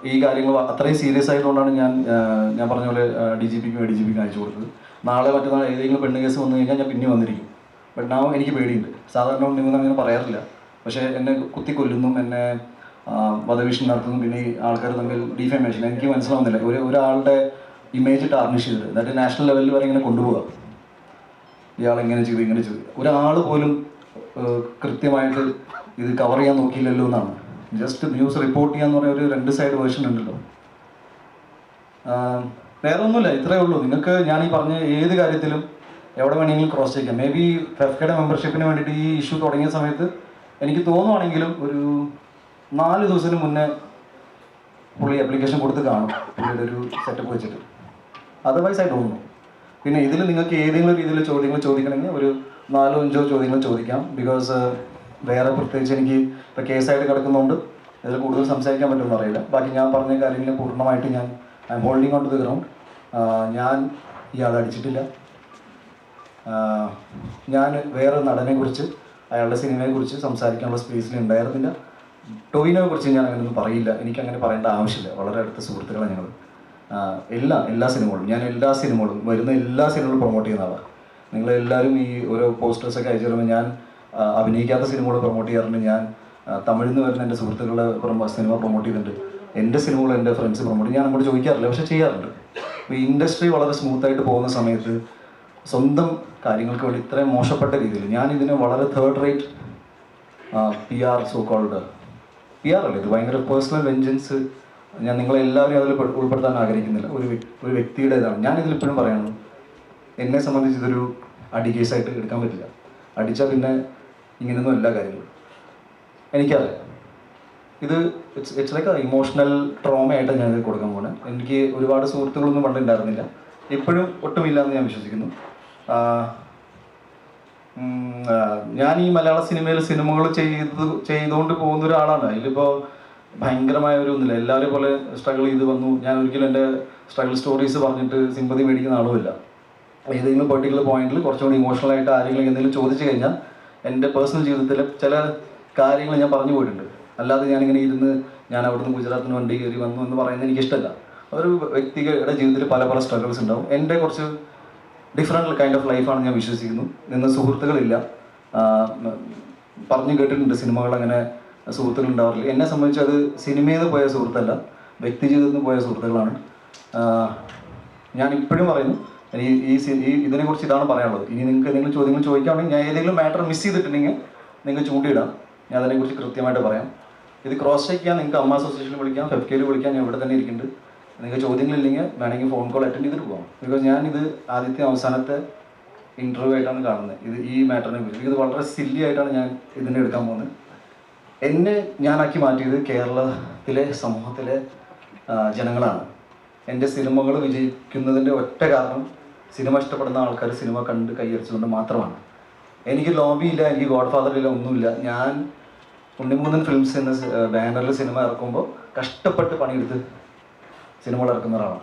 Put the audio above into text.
ഈ കാര്യങ്ങൾ അത്രയും സീരിയസ് ആയതുകൊണ്ടാണ് ഞാൻ പറഞ്ഞ പോലെ DGPക്കും ADGPക്കും അയച്ചു കൊടുത്തത്. നാളെ മറ്റന്നാൾ ഏതെങ്കിലും പെണ്ണ് കേസ് വന്നു കഴിഞ്ഞാൽ ഞാൻ പിന്നെ വന്നിരിക്കും. ബട്ട് നാ എനിക്ക് പേടിയുണ്ട്. സാധാരണ ഉണ്ടെങ്കിൽ അങ്ങനെ പറയാറില്ല. പക്ഷേ എന്നെ കുത്തിക്കൊല്ലുന്നു, എന്നെ വധഭീഷണി നടത്തുന്നു, പിന്നെ ഈ ആൾക്കാർ തമ്മിൽ ഡിഫേമേഷൻ എനിക്ക് മനസ്സിലാവുന്നില്ല. ഒരാളുടെ ഇമേജ് ടാർണിഷ് ചെയ്തിട്ട് എന്നിട്ട് നാഷണൽ ലെവലിൽ വരെ ഇങ്ങനെ കൊണ്ടുപോകാം. ഇയാൾ ഇങ്ങനെ ചെയ്തു. ഒരാൾ പോലും കൃത്യമായിട്ട് ഇത് കവർ ചെയ്യാൻ നോക്കിയില്ലല്ലോ എന്നാണ്. ജസ്റ്റ് ന്യൂസ് റിപ്പോർട്ട് ചെയ്യാന്ന് പറഞ്ഞ ഒരു 2 സൈഡ് വേർഷൻ ഉണ്ടല്ലോ. വേറെ ഒന്നുമില്ല, ഇത്രയേ ഉള്ളൂ. നിങ്ങൾക്ക് ഞാൻ ഈ പറഞ്ഞ ഏത് കാര്യത്തിലും എവിടെ വേണമെങ്കിലും ക്രോസ് ചെയ്യാം. മേ ബി ഫെഫ്കയുടെ മെമ്പർഷിപ്പിന് വേണ്ടിയിട്ട് ഈ ഇഷ്യൂ തുടങ്ങിയ സമയത്ത് എനിക്ക് തോന്നുവാണെങ്കിലും ഒരു 4 ദിവസത്തിന് മുന്നേ പുള്ളി ആപ്ലിക്കേഷൻ കൊടുത്ത് കാണും, പുള്ളിയുടെ ഒരു സെറ്റപ്പ് വെച്ചിട്ട്. അതർവൈസ് ആയി തോന്നുന്നു. പിന്നെ ഇതിൽ നിങ്ങൾക്ക് ഏതെങ്കിലും രീതിയിൽ ചോദ്യങ്ങൾ ചോദിക്കണമെങ്കിൽ ഒരു 4-5 ചോദ്യങ്ങൾ ചോദിക്കാം. ബിക്കോസ് വേറെ പ്രത്യേകിച്ച് എനിക്ക് ഇപ്പോൾ കേസായിട്ട് കിടക്കുന്നതുകൊണ്ട് ഇതിൽ കൂടുതൽ സംസാരിക്കാൻ പറ്റുമെന്ന് അറിയില്ല. ബാക്കി ഞാൻ പറഞ്ഞ കാര്യങ്ങൾ പൂർണ്ണമായിട്ട് I am holding on to the ground. ഞാൻ ഇയാളെ അടിച്ചിട്ടില്ല. ഞാൻ വേറെ നടനെക്കുറിച്ച്, അയാളുടെ സിനിമയെക്കുറിച്ച് സംസാരിക്കാനുള്ള സ്പേസിൽ ഉണ്ടായിരുന്നില്ല. ടോവിനോയെ കുറിച്ച് ഞാൻ അങ്ങനെയൊന്നും പറയില്ല. എനിക്കങ്ങനെ പറയേണ്ട ആവശ്യമില്ല. വളരെ അടുത്ത സുഹൃത്തുക്കളാണ് ഞങ്ങൾ. എല്ലാ സിനിമകളും വരുന്ന എല്ലാ സിനിമകളും പ്രൊമോട്ട് ചെയ്യുന്ന ആളാണ്. നിങ്ങളെല്ലാവരും ഈ ഓരോ പോസ്റ്റേഴ്സൊക്കെ അയച്ചു തരുമ്പോൾ ഞാൻ അഭിനയിക്കാത്ത സിനിമകൾ പ്രൊമോട്ട് ചെയ്യാറുണ്ട്. ഞാൻ തമിഴിൽ നിന്ന് വരുന്ന എൻ്റെ സുഹൃത്തുക്കളുടെ സിനിമ പ്രൊമോട്ട് ചെയ്തിട്ടുണ്ട്. എൻ്റെ സിനിമകൾ എൻ്റെ ഫ്രണ്ട്സ് പ്രൊമോട്ട് ഞാൻ അങ്ങോട്ട് ചോദിക്കാറില്ല, പക്ഷേ ചെയ്യാറുണ്ട്. ഇപ്പോൾ ഈ ഇൻഡസ്ട്രി വളരെ സ്മൂത്തായിട്ട് പോകുന്ന സമയത്ത് സ്വന്തം കാര്യങ്ങൾക്ക് വേണ്ടി ഇത്രയും മോശപ്പെട്ട രീതിയിൽ ഞാനിതിനെ വളരെ third rate PR so called PR അല്ലേ, ഇത് ഭയങ്കര പേഴ്സണൽ വെഞ്ചൻസ്. ഞാൻ നിങ്ങളെല്ലാവരും അതിൽ ഉൾപ്പെടുത്താൻ ആഗ്രഹിക്കുന്നില്ല. ഒരു വ്യക്തിയുടെ ഇതാണ് ഞാനിതിലിപ്പോഴും പറയുന്നത്. എന്നെ സംബന്ധിച്ച് ഇതൊരു അടി കേസായിട്ട് എടുക്കാൻ പറ്റില്ല. അടിച്ചാൽ പിന്നെ ഇങ്ങനെയൊന്നും എല്ലാ കാര്യങ്ങളും എനിക്കറിയാം. ഇത് ഇറ്റ്സ് ലൈക്ക് ഇമോഷണൽ ട്രോമയായിട്ട് ഞാനിത് കൊടുക്കാൻ പോകുന്നത്. എനിക്ക് ഒരുപാട് സുഹൃത്തുക്കളൊന്നും പണ്ടുണ്ടായിരുന്നില്ല, ഇപ്പോഴും ഒട്ടുമില്ല എന്ന് ഞാൻ വിശ്വസിക്കുന്നു. ഞാൻ ഈ മലയാള സിനിമകൾ ചെയ്തുകൊണ്ട് പോകുന്ന ഒരാളാണ്. അതിലിപ്പോൾ ഭയങ്കരമായ ഒരു ഒന്നുമില്ല. എല്ലാവരും പോലെ സ്ട്രഗിൾ ചെയ്ത് വന്നു. ഞാൻ ഒരിക്കലും എൻ്റെ സ്ട്രഗിൾ സ്റ്റോറീസ് പറഞ്ഞിട്ട് സിമ്പതി മേടിക്കുന്ന ആളുമില്ല. ഏതെങ്കിലും പെർട്ടിക്കുലർ പോയിന്റിൽ കുറച്ചുകൂടി ഇമോഷണലായിട്ട് ആരെങ്കിലും എന്തെങ്കിലും ചോദിച്ചു കഴിഞ്ഞാൽ എൻ്റെ പേഴ്സണൽ ജീവിതത്തിലെ ചില കാര്യങ്ങൾ ഞാൻ പറഞ്ഞു പോയിട്ടുണ്ട്. അല്ലാതെ ഞാനിങ്ങനെ ഇരുന്ന് ഞാൻ അവിടുന്ന് ഗുജറാത്തിന് വണ്ടി കയറി വന്നു എന്ന് പറയുന്നത് എനിക്കിഷ്ടമല്ല. ഒരു വ്യക്തിയുടെ ജീവിതത്തിൽ പല സ്ട്രഗിൾസ് ഉണ്ടാവും. എൻ്റെ കുറച്ച് ഡിഫറെൻറ്റ് കൈൻഡ് ഓഫ് ലൈഫാണ് ഞാൻ വിശ്വസിക്കുന്നു. നിന്ന് സുഹൃത്തുക്കളില്ല. പറഞ്ഞു കേട്ടിട്ടുണ്ട് സിനിമകൾ അങ്ങനെ സുഹൃത്തുക്കൾ ഉണ്ടാവാറില്ല. എന്നെ സംബന്ധിച്ച് അത് സിനിമയിൽ നിന്ന് പോയ സുഹൃത്തല്ല, വ്യക്തി ജീവിതത്തിൽ നിന്ന് പോയ സുഹൃത്തുക്കളാണ്. ഞാൻ ഇപ്പോഴും പറയുന്നു, ഇതിനെക്കുറിച്ച് ഇതാണ് പറയാനുള്ളത്. ഇനി നിങ്ങൾക്ക് എന്തെങ്കിലും ചോദ്യങ്ങൾ ചോദിക്കുകയാണെങ്കിൽ ഞാൻ ഏതെങ്കിലും മാറ്റർ മിസ് ചെയ്തിട്ടുണ്ടെങ്കിൽ നിങ്ങൾക്ക് ചൂണ്ടിയിടാം, ഞാൻ അതിനെക്കുറിച്ച് കൃത്യമായിട്ട് പറയാം. ഇത് ക്രോസ് ചെക്ക് ചെയ്യാൻ നിങ്ങൾക്ക് അമ്മ അസോസിയേഷനിൽ വിളിക്കാം, ഫെഫ്കയിൽ വിളിക്കാം. ഞാൻ ഇവിടെ തന്നെ ഇരിക്കുന്നുണ്ട്. നിങ്ങൾക്ക് ചോദ്യങ്ങളില്ലെങ്കിൽ വേണമെങ്കിൽ ഫോൺ കോൾ അറ്റൻഡ് ചെയ്തിട്ട് പോകാം. ബിക്കോസ് ഞാനിത് ആദ്യത്തെ അവസാനത്തെ ഇൻ്റർവ്യൂ ആയിട്ടാണ് കാണുന്നത്. ഈ മാറ്ററിനെ കുറിച്ച് ഇത് വളരെ സില്ലി ആയിട്ടാണ് ഞാൻ ഇതിനെ എടുക്കാൻ പോകുന്നത്. എന്നെ ഞാനാക്കി മാറ്റിയത് കേരളത്തിലെ സമൂഹത്തിലെ ജനങ്ങളാണ്. എൻ്റെ സിനിമകൾ വിജയിക്കുന്നതിൻ്റെ ഒറ്റ കാരണം സിനിമ ഇഷ്ടപ്പെടുന്ന ആൾക്കാർ സിനിമ കണ്ട് കൈയടിച്ചുകൊണ്ട് മാത്രമാണ്. എനിക്ക് ലോബിയില്ല, എനിക്ക് ഗോഡ് ഫാദറില്ല, ഒന്നുമില്ല. ഞാൻ ഉണ്ണിമുകുന്ദൻ ഫിലിംസ് എന്ന ബാനറിൽ സിനിമ ഇറക്കുമ്പോൾ കഷ്ടപ്പെട്ട് പണിയെടുത്ത് സിനിമകൾ ഇറക്കുന്ന ഒരാളാണ്.